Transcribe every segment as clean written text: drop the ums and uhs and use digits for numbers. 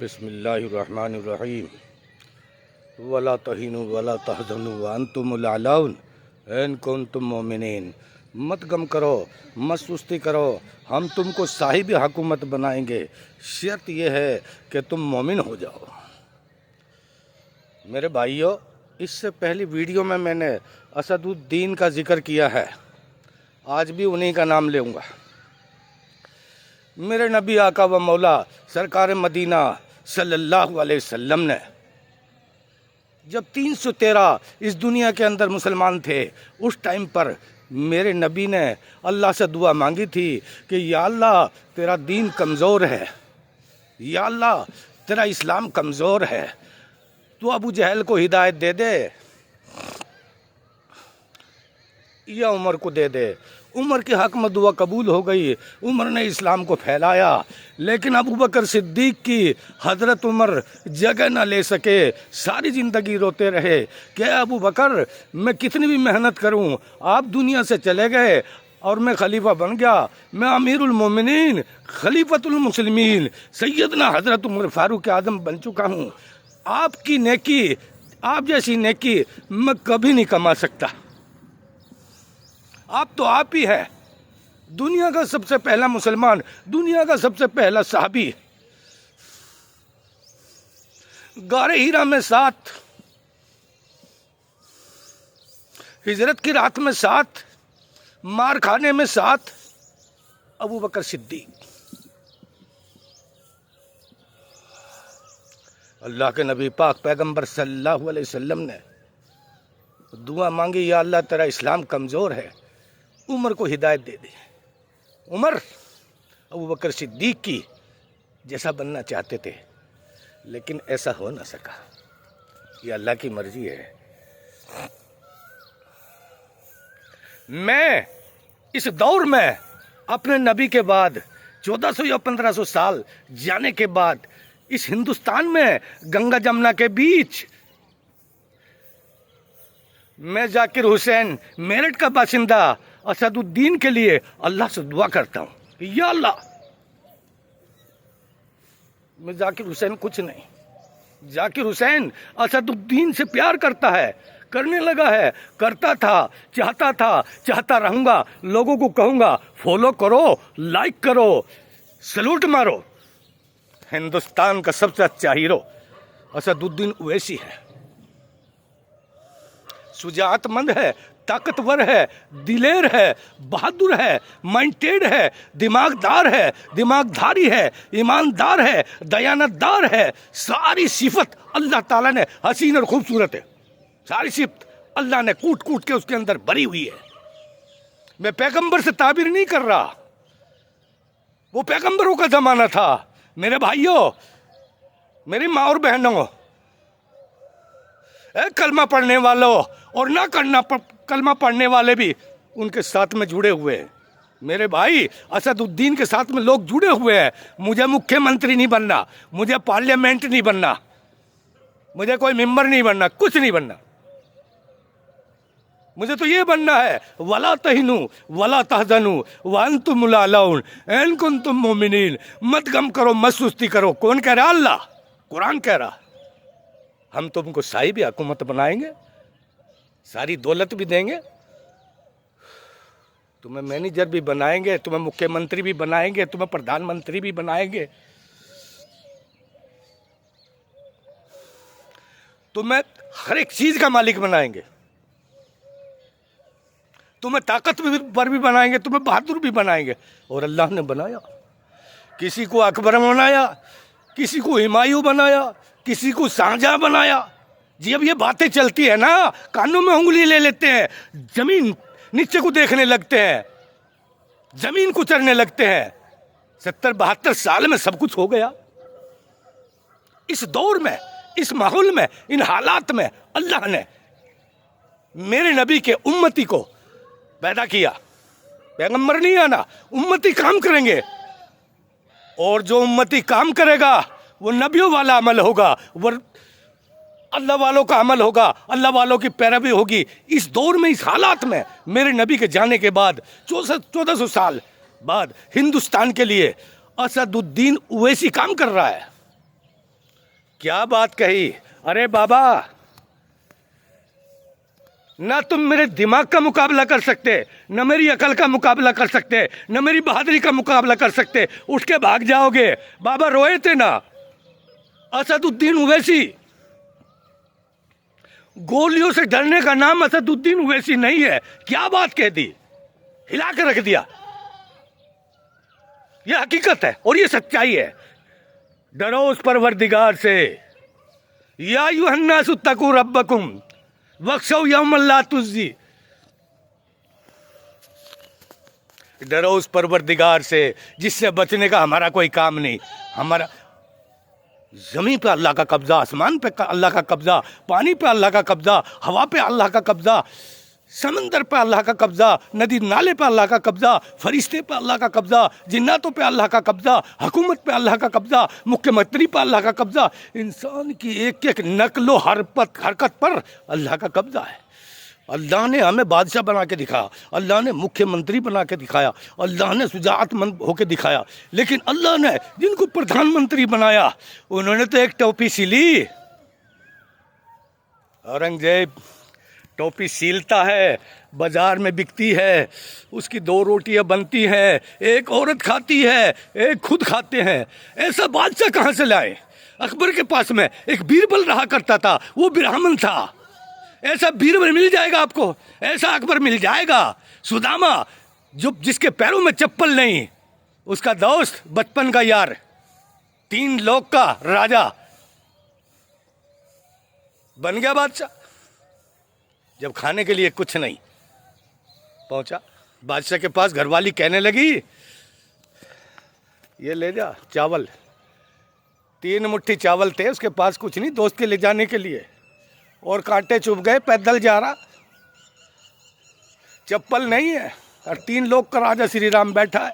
बिस्मिल्लाहिर्रहमानिर्रहीम वला तहीनु वला तहज़नु व अंतुमुल अलाउन इन कुंतुम मोमिनीन। मत गम करो, मत सुस्ती करो, हम तुमको साहिब हुकूमत बनाएंगे, शर्त यह है कि तुम मोमिन हो जाओ। मेरे भाइयों, इससे पहली वीडियो में मैंने असदुद्दीन का जिक्र किया है, आज भी उन्हीं का नाम लूँगा। मेरे नबी आका व मौला सरकार मदीना सल्लल्लाहु अलैहि वसल्लम ने जब 313 इस दुनिया के अंदर मुसलमान थे, उस टाइम पर मेरे नबी ने अल्लाह से दुआ मांगी थी कि या अल्लाह तेरा दीन कमज़ोर है, या अल्लाह तेरा इस्लाम कमज़ोर है, तो अबू जहल को हिदायत दे दे या उमर को दे दे। उमर के हक़ में दुआ कबूल हो गई, उमर ने इस्लाम को फैलाया। लेकिन अबू बकर सिद्दीक़ की हज़रत उमर जगह ना ले सके, सारी ज़िंदगी रोते रहे कि अबू बकर मैं कितनी भी मेहनत करूं, आप दुनिया से चले गए और मैं खलीफा बन गया, मैं अमीरुल मोमिनीन खलीफतुल मुस्लिमीन सैयदना हज़रत उमर फ़ारूक आज़म बन चुका हूं। आपकी नेकी, आप जैसी नेकी मैं कभी नहीं कमा सकता। आप तो आप ही है, दुनिया का सबसे पहला मुसलमान, दुनिया का सबसे पहला सहाबी। गारे हीरा में साथ, हिजरत की रात में साथ, मार खाने में साथ, अबू बकर सिद्दीक। अल्लाह के नबी पाक पैगंबर सल्लल्लाहु अलैहि वसल्लम ने दुआ मांगी, या अल्लाह तेरा इस्लाम कमज़ोर है, उमर को हिदायत दे दे। उमर अबू बकर सिद्दीक की जैसा बनना चाहते थे, लेकिन ऐसा हो ना सका, ये अल्लाह की मर्जी है। मैं इस दौर में अपने नबी के बाद 1400 या 1500 साल जाने के बाद इस हिंदुस्तान में गंगा जमुना के बीच मैं जाकिर हुसैन मेरठ का बासिंदा असदुद्दीन के लिए अल्लाह से दुआ करता हूँ, या अल्लाह मैं जाकिर हुसैन कुछ नहीं, जाकिर हुसैन असदुद्दीन से प्यार करता है, करने लगा है, करता था, चाहता था, चाहता रहूँगा, लोगों को कहूँगा फॉलो करो, लाइक करो, सलूट मारो। हिंदुस्तान का सबसे अच्छा हीरो असदुद्दीन ओवैसी है। शुजाअतमंद है, ताकतवर है, दिलेर है, बहादुर है, माइंडेड है, दिमागदार है, दिमागधारी है, ईमानदार है, दयानतदार है। सारी सिफत अल्लाह ताला ने, हसीन और खूबसूरत है, सारी सिफत अल्लाह ने कूट कूट के उसके अंदर भरी हुई है। मैं पैगंबर से ताबीर नहीं कर रहा, वो पैगंबरों का जमाना था। मेरे भाइयों, मेरी माँ और बहनों, कलमा पढ़ने वालों और ना कलमा पढ़ने वाले भी उनके साथ में जुड़े हुए हैं। मेरे भाई, असदुद्दीन के साथ में लोग जुड़े हुए हैं। मुझे मुख्यमंत्री नहीं बनना, मुझे पार्लियामेंट नहीं बनना, मुझे कोई मेंबर नहीं बनना, कुछ नहीं बनना। मुझे तो ये बनना है, वला तहीनु वला तहज़नु व अंतुमुल अलाउन इन कुंतुम मोमिनीन। मत गम करो, मत सुस्ती करो। कौन कह रहा? अल्लाह, कुरान कह रहा। हम तुमको साहिब हुकूमत बनाएंगे, सारी दौलत भी देंगे, तुम्हें मैनेजर भी बनाएंगे, तुम्हें मुख्यमंत्री भी बनाएंगे, तुम्हें प्रधानमंत्री भी बनाएंगे, तुम्हें हर एक चीज का मालिक बनाएंगे, तुम्हें ताकत पर भी बनाएंगे, तुम्हें बहादुर भी बनाएंगे। और अल्लाह ने बनाया, किसी को अकबर बनाया, किसी को हुमायूं बनाया, किसी को शाहजहां बनाया। जी अब ये बातें चलती है ना, कानों में उंगली ले लेते हैं, जमीन नीचे को देखने लगते हैं, जमीन को चरने लगते हैं। 70-72 साल में सब कुछ हो गया। इस दौर में, इस माहौल में, इन हालात में अल्लाह ने मेरे नबी के उम्मती को पैदा किया। पैगंबर नहीं आना, उम्मती काम करेंगे, और जो उम्मती काम करेगा वो नबियों वाला अमल होगा, वो अल्लाह वालों का अमल होगा, अल्लाह वालों की पैरवी होगी। इस दौर में, इस हालात में मेरे नबी के जाने के बाद 1400 साल बाद हिंदुस्तान के लिए असदुद्दीन ओवैसी काम कर रहा है। क्या बात कही। अरे बाबा, ना तुम मेरे दिमाग का मुकाबला कर सकते, न मेरी अकल का मुकाबला कर सकते, न मेरी बहादुरी का मुकाबला कर सकते, उठ के भाग जाओगे। बाबा रोए थे ना, असदुद्दीन ओवैसी। गोलियों से डरने का नाम असदुद्दीन ओवैसी नहीं है। क्या बात कह दी, हिला कर रख दिया। यह हकीकत है और यह सच्चाई है। डरो उस परवरदिगार से, या अय्युहन्नास इत्तकू रब्बकुम वख्शौ यौमन ला तुज़्ज़ी। डरो उस परवरदिगार से जिससे बचने का हमारा कोई काम नहीं। हमारा जमीन पे अल्लाह का कब्जा, आसमान पे अल्लाह का कब्जा, पानी पे अल्लाह का कब्जा, हवा पे अल्लाह का कब्जा, समंदर पे अल्लाह का कब्जा, नदी नाले पे अल्लाह का कब्जा, फरिश्ते पे अल्लाह का कब्जा, जिन्नातों पे अल्लाह का कब्जा, हुकूमत पे अल्लाह का कब्जा, मुख्यमंत्री पे अल्लाह का कब्जा, इंसान की एक एक नकलो हरकत पर अल्लाह का कब्जा है। अल्लाह ने हमें बादशाह बना के दिखाया, अल्लाह ने मुख्यमंत्री बना के दिखाया, अल्लाह ने शुजाअतमंद होकर दिखाया, लेकिन अल्लाह ने जिनको प्रधानमंत्री बनाया उन्होंने तो एक टोपी सिली। औरंगजेब टोपी सीलता है, बाजार में बिकती है, उसकी 2 रोटियां बनती हैं, एक औरत खाती है, एक खुद खाते हैं। ऐसा बादशाह कहाँ से लाए? अकबर के पास में एक बीरबल रहा करता था, वो ब्राह्मण था। ऐसा बीरबल मिल जाएगा आपको, ऐसा अकबर मिल जाएगा। सुदामा जो जिसके पैरों में चप्पल नहीं, उसका दोस्त, बचपन का यार, 3 लोक का राजा बन गया बादशाह। जब खाने के लिए कुछ नहीं, पहुंचा बादशाह के पास, घरवाली कहने लगी ये ले जा चावल। 3 मुट्ठी चावल थे उसके पास, कुछ नहीं, दोस्त के ले जाने के लिए, और कांटे चुभ गए, पैदल जा रहा, चप्पल नहीं है, और 3 लोग का राजा श्री राम बैठा है।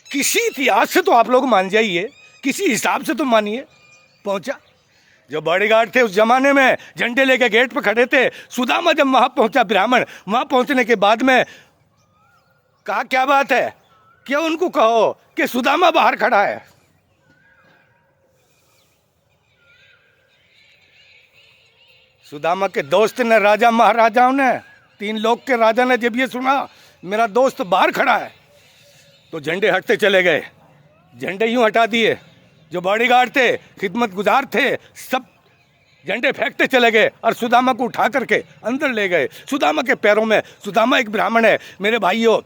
किसी इतिहास से तो आप लोग मान जाइए, किसी हिसाब से तो मानिए। पहुंचा, जो बॉडीगार्ड थे उस जमाने में झंडे लेके गेट पे खड़े थे। सुदामा जब वहां पहुंचा ब्राह्मण, वहां पहुंचने के बाद में कहा क्या बात है, क्या उनको कहो कि सुदामा बाहर खड़ा है। सुदामा के दोस्त ने, राजा महाराजाओं ने, 3 लोग के राजा ने जब ये सुना मेरा दोस्त बाहर खड़ा है, तो झंडे हटते चले गए। झंडे यूं हटा दिए, जो बॉडीगार्ड थे, खिदमत गुजार थे, सब झंडे फेंकते चले गए और सुदामा को उठा करके अंदर ले गए। सुदामा के पैरों में, सुदामा एक ब्राह्मण है मेरे भाइयों,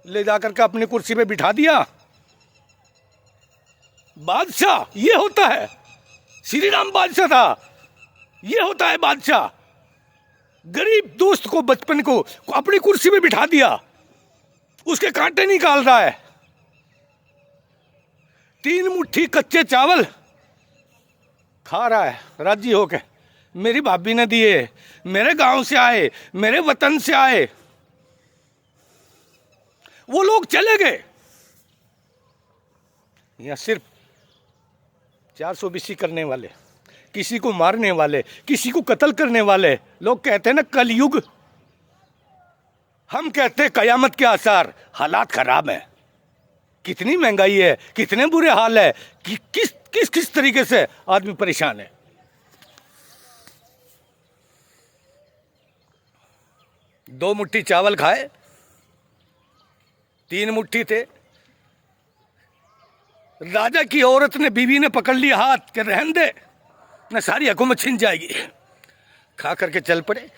ले जाकर के अपनी कुर्सी पे बिठा दिया। बादशाह ये होता है, श्री राम बादशाह था, ये होता है बादशाह। गरीब दोस्त को, बचपन को अपनी कुर्सी पे बिठा दिया, उसके कांटे निकाल रहा है। 3 मुट्ठी कच्चे चावल खा रहा है राजी होके। मेरी भाभी ने दिए, मेरे गांव से आए, मेरे वतन से आए। वो लोग चले गए, यहां सिर्फ 420 करने वाले, किसी को मारने वाले, किसी को कत्ल करने वाले लोग कहते हैं ना कलयुग, हम कहते हैं कयामत के आसार। हालात खराब है, कितनी महंगाई है, कितने बुरे हाल है, कि किस तरीके से आदमी परेशान है। दो मुट्ठी चावल खाए, 3 मुट्ठी थे। राजा की औरत ने, बीवी ने पकड़ लिया हाथ के रहन दे, न सारी हुकूमत छिन जाएगी। खा करके चल पड़े।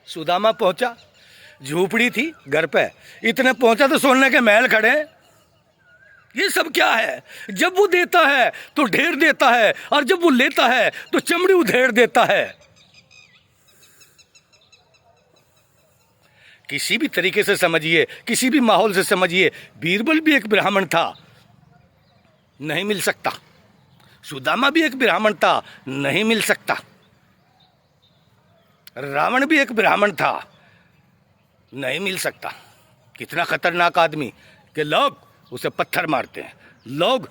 सुदामा पहुंचा, झूपड़ी थी घर पे, इतने पहुंचा तो सोने के महल खड़े। ये सब क्या है? जब वो देता है तो ढेर देता है, और जब वो लेता है तो चमड़ी उधेड़ देता है। किसी भी तरीके से समझिए, किसी भी माहौल से समझिए, बीरबल भी एक ब्राह्मण था, नहीं मिल सकता। सुदामा भी एक ब्राह्मण था, नहीं मिल सकता। रावण भी एक ब्राह्मण था, नहीं मिल सकता। कितना खतरनाक आदमी कि लोग उसे पत्थर मारते हैं, लोग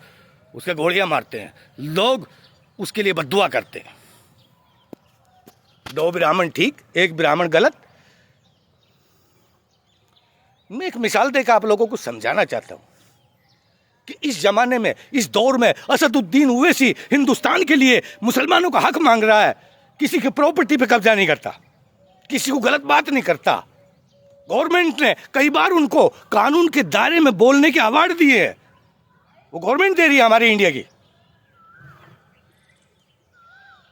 उसे गोलियां मारते हैं, लोग उसके लिए बद्दुआ करते हैं। 2 ब्राह्मण ठीक, 1 ब्राह्मण गलत। मैं एक मिसाल देकर आप लोगों को समझाना चाहता हूं। कि इस जमाने में, इस दौर में असदुद्दीन ओवैसी हिंदुस्तान के लिए मुसलमानों का हक मांग रहा है, किसी की प्रॉपर्टी पे कब्जा नहीं करता, किसी को गलत बात नहीं करता। गवर्नमेंट ने कई बार उनको कानून के दायरे में बोलने के अवार्ड दिए हैं, वो गवर्नमेंट दे रही है हमारी इंडिया की।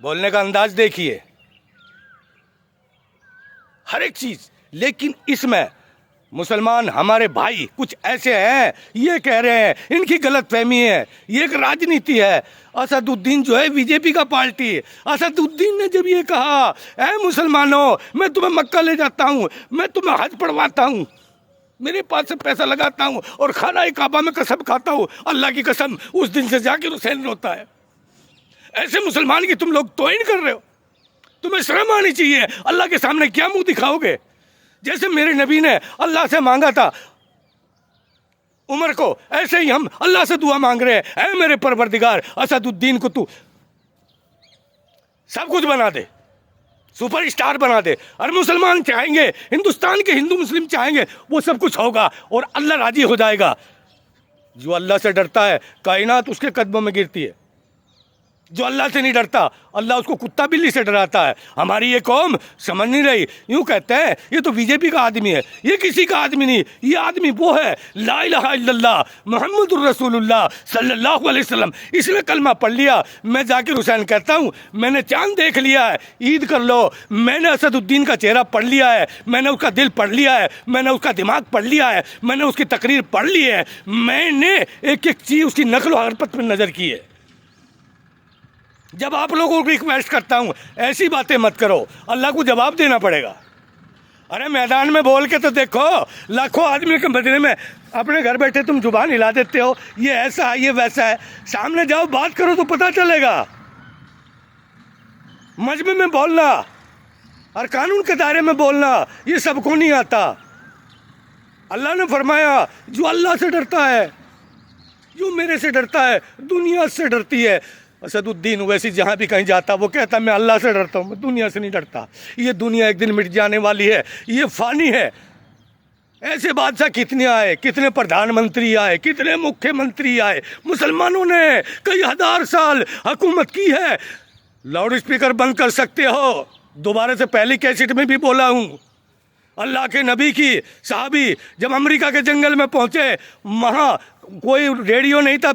बोलने का अंदाज देखिए, हर एक चीज। लेकिन इसमें मुसलमान हमारे भाई कुछ ऐसे हैं, ये कह रहे हैं, इनकी गलतफहमी है, ये एक राजनीति है। असदुद्दीन जो है बीजेपी का पार्टी है। असदुद्दीन ने जब ये कहा, ऐ मुसलमानों, मैं तुम्हें मक्का ले जाता हूँ, मैं तुम्हें हज पढ़वाता हूँ, मेरे पास से पैसा लगाता हूँ और खाना काबा में कसम खाता हूँ, अल्लाह की कसम, उस दिन से जाकिर हुसैन रोता है। ऐसे मुसलमान की तुम लोग तौहीन कर रहे हो, तुम्हें शर्म आनी चाहिए। अल्लाह के सामने क्या मुंह दिखाओगे? जैसे मेरे नबी ने अल्लाह से मांगा था उमर को, ऐसे ही हम अल्लाह से दुआ मांग रहे हैं, ऐ मेरे परवरदिगार, असदुद्दीन को तू सब कुछ बना दे, सुपरस्टार बना दे। और मुसलमान चाहेंगे, हिंदुस्तान के हिंदू मुस्लिम चाहेंगे, वो सब कुछ होगा और अल्लाह राजी हो जाएगा। जो अल्लाह से डरता है, कायनात उसके कदमों में गिरती है। जो अल्लाह से नहीं डरता, अल्लाह उसको कुत्ता बिल्ली से डराता है। हमारी ये कौम समझ नहीं रही, यूं कहते हैं ये तो बीजेपी का आदमी है। ये किसी का आदमी नहीं, ये आदमी वो है, ला इलाहा इल्लल्लाह मुहम्मदुर रसूलुल्लाह सल्लल्लाहु अलैहि वसल्लम। इसने कलमा पढ़ लिया। मैं जाकिर हुसैन कहता हूँ, मैंने चांद देख लिया है, ईद कर लो। मैंने असदुद्दीन का चेहरा पढ़ लिया है, मैंने उसका दिल पढ़ लिया है, मैंने उसका दिमाग पढ़ लिया है, मैंने उसकी तकरीर पढ़ ली है, मैंने एक एक चीज़ उसकी नकल और हरकत पर नज़र की है। जब आप लोगों को रिक्वेस्ट करता हूं, ऐसी बातें मत करो, अल्लाह को जवाब देना पड़ेगा। अरे मैदान में बोल के तो देखो, लाखों आदमी के बदले में अपने घर बैठे तुम जुबान हिला देते हो, ये ऐसा है, ये वैसा है। सामने जाओ, बात करो तो पता चलेगा। मजमे में बोलना और कानून के दायरे में बोलना, ये सबको नहीं आता। अल्लाह ने फरमाया, जो अल्लाह से डरता है, जो मेरे से डरता है, दुनिया से डरती है। असदुद्दीन ओवैसी जहाँ भी कहीं जाता, वो कहता मैं अल्लाह से डरता हूँ, मैं दुनिया से नहीं डरता। ये दुनिया एक दिन मिट जाने वाली है, ये फानी है। ऐसे बादशाह कितने आए, कितने प्रधानमंत्री आए, कितने मुख्यमंत्री आए। मुसलमानों ने कई हजार साल हुकूमत की है। लाउड स्पीकर बंद कर सकते हो, दोबारा से पहली कैसेट में भी बोला हूँ। अल्लाह के नबी की साहबी जब अमेरिका के जंगल में पहुँचे, वहाँ कोई रेडियो नहीं था,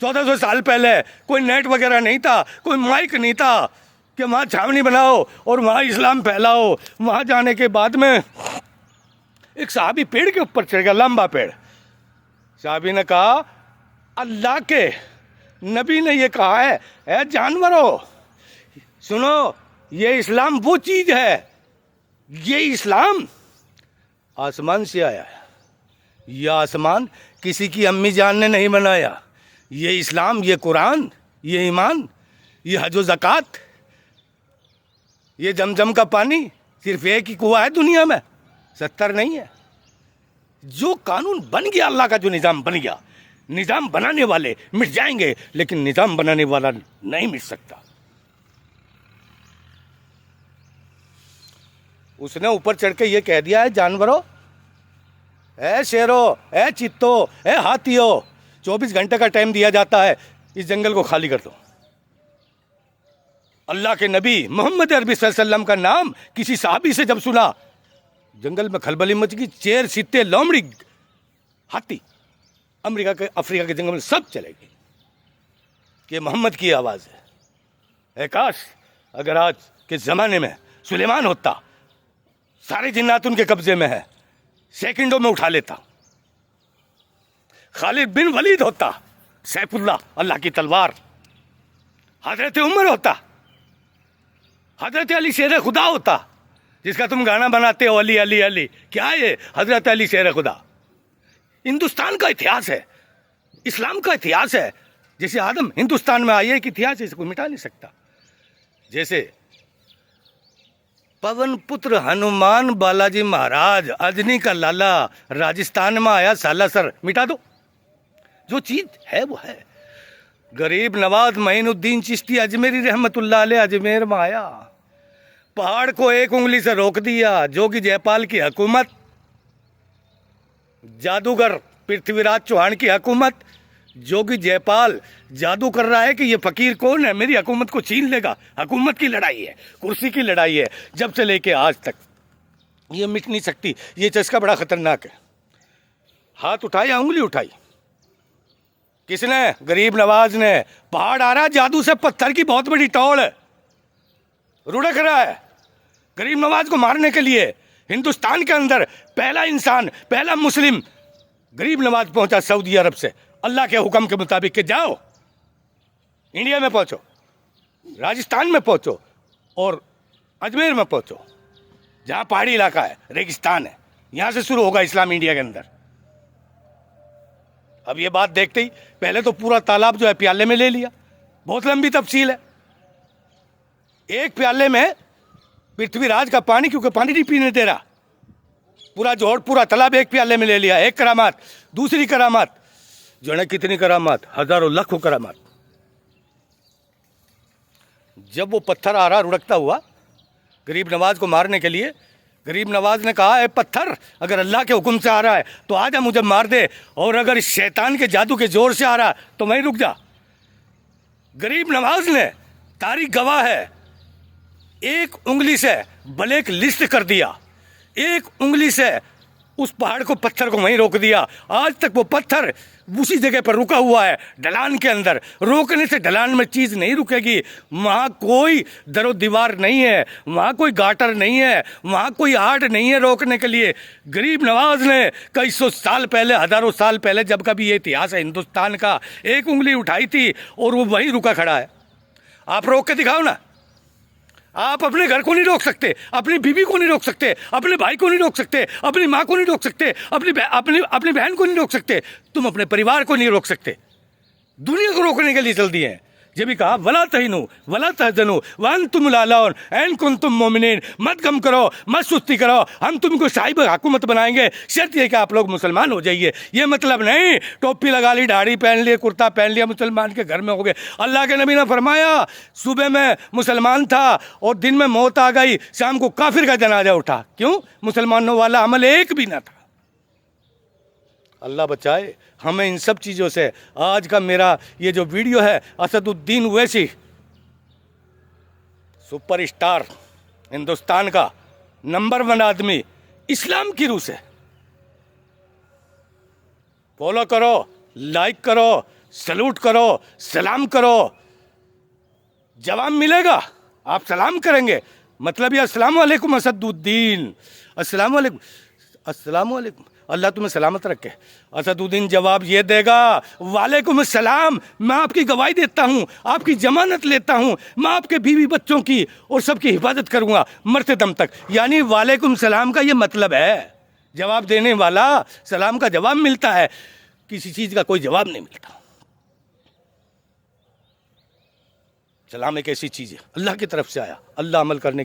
1400 साल पहले कोई नेट वगैरह नहीं था, कोई माइक नहीं था कि वहाँ छावनी बनाओ और वहाँ इस्लाम फैलाओ। वहाँ जाने के बाद में एक साहबी पेड़ के ऊपर चढ़ गया, लंबा पेड़। साहबी ने कहा, अल्लाह के नबी ने ये कहा है, ऐ जानवरों सुनो, ये इस्लाम वो चीज़ है, ये इस्लाम आसमान से आया है। ये आसमान किसी की अम्मी जान ने नहीं बनाया। ये इस्लाम, ये कुरान, ये ईमान, ये हज व ज़कात, ये जमजम का पानी सिर्फ एक ही कुआं है दुनिया में, 70 नहीं है। जो कानून बन गया, अल्लाह का जो निज़ाम बन गया, निज़ाम बनाने वाले मिट जाएंगे, लेकिन निज़ाम बनाने वाला नहीं मिट सकता। उसने ऊपर चढ़ के ये कह दिया है, जानवरों, ए शेरों, ए चित्तों, ए हाथियों, 24 घंटे का टाइम दिया जाता है, इस जंगल को खाली कर दो। अल्लाह के नबी मोहम्मद अरबी सल्लल्लाहु अलैहि वसल्लम का नाम किसी साहबी से जब सुना, जंगल में खलबली मच गई। चेर, सीते, लोमड़ी, हाथी अमेरिका के, अफ्रीका के जंगल में सब चले गए कि मोहम्मद की आवाज़ है। काश अगर आज के ज़माने में सुलेमान होता, सारे जिन्नात उनके कब्जे में है, सेकंडों में उठा लेता। खालिद बिन वलीद होता, सैफुल्लाह, अल्लाह की तलवार। हजरत उमर होता, हजरत अली शेर खुदा होता, जिसका तुम गाना बनाते हो, अली अली अली। क्या है ये? हजरत अली शेर खुदा। हिंदुस्तान का इतिहास है, इस्लाम का इतिहास है। जैसे आदम हिंदुस्तान में आए, एक इतिहास है, इसको मिटा नहीं सकता। जैसे पवन पुत्र हनुमान बालाजी महाराज, अजनी का लाला, राजस्थान में आया सालासर, मिटा दो। जो चीज है वो है। गरीब नवाज मोइनुद्दीन चिश्ती अजमेरी रहमतुल्लाह अलैह अजमेर में आया, पहाड़ को एक उंगली से रोक दिया। जोगी जयपाल की हुकूमत, जादूगर पृथ्वीराज चौहान की हुकूमत, जोगी जयपाल जादू कर रहा है कि ये फकीर कौन है, मेरी हुकूमत को छीन लेगा। हुकूमत की लड़ाई है, कुर्सी की लड़ाई है, जब से लेके आज तक। ये मिट नहीं सकती, ये चस्का बड़ा खतरनाक है। हाथ उठाई या उंगली उठाई? किसने? गरीब नवाज ने। पहाड़ आ रहा है जादू से, पत्थर की बहुत बड़ी टोल है, रुड़क रहा है। गरीब नवाज को मारने के लिए हिंदुस्तान के अंदर पहला इंसान, पहला मुस्लिम गरीब नवाज पहुंचा सऊदी अरब से, अल्लाह के हुक्म के मुताबिक कि जाओ इंडिया में पहुंचो, राजस्थान में पहुंचो और अजमेर में पहुंचो, जहां पहाड़ी इलाका है, रेगिस्तान है, यहां से शुरू होगा इस्लाम इंडिया के अंदर। अब ये बात देखते ही पहले तो पूरा तालाब जो है प्याले में ले लिया, बहुत लंबी तफसील है। एक प्याले में पृथ्वीराज का पानी, क्योंकि पानी नहीं पीने दे रहा, पूरा जोड़ पूरा तालाब एक प्याले में ले लिया। एक करामात। दूसरी करामात जो है, कितनी करामात, हजारों लाखों करामात। जब वो पत्थर आ रहा रुड़कता हुआ गरीब नवाज को मारने के लिए, गरीब नवाज ने कहा, है पत्थर अगर अल्लाह के हुक्म से आ रहा है तो आजा मुझे मार दे, और अगर इस शैतान के जादू के जोर से आ रहा तो वहीं रुक जा। गरीब नवाज ने, तारीख गवाह है, एक उंगली से ब्लैक लिस्ट कर दिया, एक उंगली से उस पहाड़ को, पत्थर को वहीं रोक दिया। आज तक वो पत्थर उसी जगह पर रुका हुआ है, ढलान के अंदर। रोकने से ढलान में चीज़ नहीं रुकेगी। वहाँ कोई दरो दीवार नहीं है, वहाँ कोई गाटर नहीं है, वहाँ कोई आड़ नहीं है रोकने के लिए। गरीब नवाज ने कई सौ साल पहले, हज़ारों साल पहले, जब कभी ये इतिहास है हिंदुस्तान का, एक उंगली उठाई थी और वो वहीं रुका खड़ा है। आप रोक के दिखाओ ना। आप अपने घर को नहीं रोक सकते, अपनी बीवी को नहीं रोक सकते, अपने भाई को नहीं रोक सकते, अपनी माँ को नहीं रोक सकते, अपनी बहन को नहीं रोक सकते, तुम अपने परिवार को नहीं रोक सकते। दुनिया को रोकने के लिए चल दिए हैं। जब भी कहा वला तहिनु वला तहजनु वअंतुम लालाउन इन कुंतुम मोमिनीन, मत गम करो, मत सुस्ती करो, हम तुमको साहिब हुकूमत बनाएंगे, शर्त यह कि आप लोग मुसलमान हो जाइए। ये मतलब नहीं टोपी लगा ली, दाढ़ी पहन ली, कुर्ता पहन लिया, मुसलमान के घर में हो गए। अल्लाह के नबी ने फरमाया, सुबह में मुसलमान था और दिन में मौत आ गई, शाम को काफिर का जनाजा उठा। क्यों? मुसलमानों वाला अमल एक भी ना था। अल्लाह बचाए हमें इन सब चीज़ों से। आज का मेरा ये जो वीडियो है, असदुद्दीन ओवैसी, सुपरस्टार, हिंदुस्तान का नंबर 1 आदमी, इस्लाम की रूह से। फॉलो करो, लाइक करो, सलूट करो, सलाम करो, जवाब मिलेगा, आप सलाम करेंगे, मतलब ये अस्सलाम वालेकुम असदुद्दीन, अस्सलाम वालेकुम, अस्सलाम वालेकुम, अल्लाह तुम्हें सलामत रखे। असदुद्दीन जवाब ये देगा, वालेकुम अस्सलाम, मैं आपकी गवाही देता हूँ, आपकी जमानत लेता हूँ, मैं आपके बीवी बच्चों की और सबकी हिफाजत करूँगा मरते दम तक। यानी वालेकुम सलाम का ये मतलब है, जवाब देने वाला, सलाम का जवाब मिलता है, किसी चीज़ का कोई जवाब नहीं मिलता। सलाम एक ऐसी चीज़ है, अल्लाह की तरफ से आया, अल्लाह अमल करने